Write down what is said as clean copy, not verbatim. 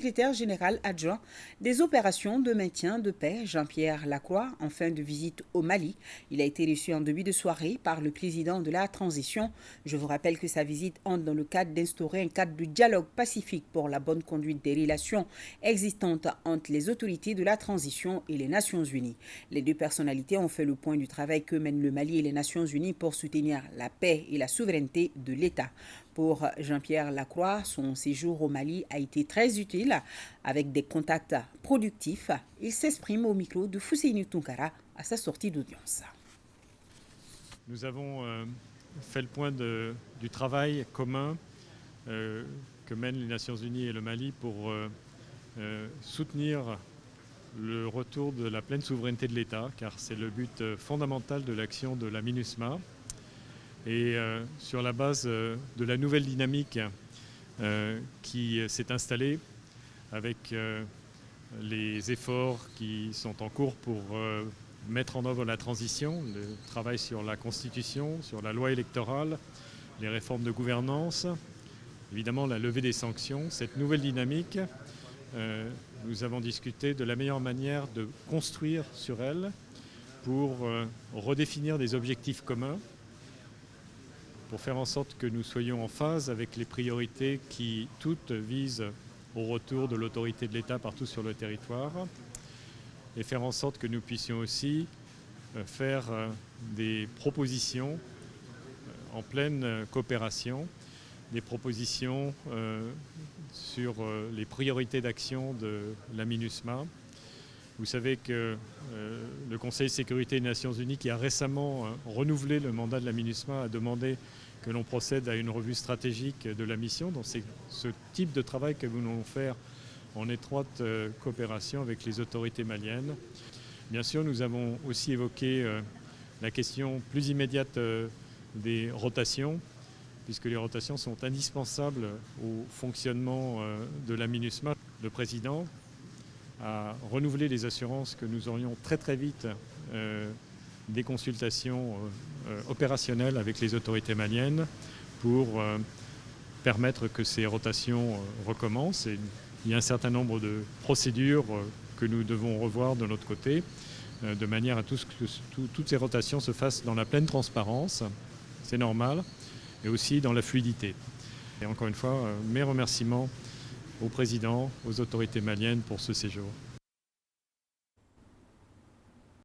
secrétaire général adjoint des opérations de maintien de paix, Jean-Pierre Lacroix, en fin de visite au Mali. Il a été reçu en début de soirée par le président de la transition. Je vous rappelle que sa visite entre dans le cadre d'instaurer un cadre de dialogue pacifique pour la bonne conduite des relations existantes entre les autorités de la transition et les Nations Unies. Les deux personnalités ont fait le point du travail que mènent le Mali et les Nations Unies pour soutenir la paix et la souveraineté de l'État. Pour Jean-Pierre Lacroix, son séjour au Mali a été très utile avec des contacts productifs. Il s'exprime au micro de Fousseini Tounkara à sa sortie d'audience. Nous avons fait le point du travail commun que mènent les Nations Unies et le Mali pour soutenir le retour de la pleine souveraineté de l'État, car c'est le but fondamental de l'action de la MINUSMA. Et sur la base de la nouvelle dynamique qui s'est installée avec les efforts qui sont en cours pour mettre en œuvre la transition, le travail sur la Constitution, sur la loi électorale, les réformes de gouvernance, évidemment la levée des sanctions, cette nouvelle dynamique, nous avons discuté de la meilleure manière de construire sur elle pour redéfinir des objectifs communs, pour faire en sorte que nous soyons en phase avec les priorités qui toutes visent au retour de l'autorité de l'État partout sur le territoire et faire en sorte que nous puissions aussi faire des propositions en pleine coopération, des propositions sur les priorités d'action de la MINUSMA. Vous savez que le Conseil de sécurité des Nations Unies, qui a récemment renouvelé le mandat de la MINUSMA, a demandé que l'on procède à une revue stratégique de la mission. Donc c'est ce type de travail que nous voulons faire en étroite coopération avec les autorités maliennes. Bien sûr, nous avons aussi évoqué la question plus immédiate des rotations, puisque les rotations sont indispensables au fonctionnement de la MINUSMA. Le président a renouvelé les assurances que nous aurions très très vite des consultations opérationnelles avec les autorités maliennes pour permettre que ces rotations recommencent. Et il y a un certain nombre de procédures que nous devons revoir de notre côté, de manière à ce que toutes ces rotations se fassent dans la pleine transparence, c'est normal, et aussi dans la fluidité. Et encore une fois, mes remerciements au président, aux autorités maliennes pour ce séjour.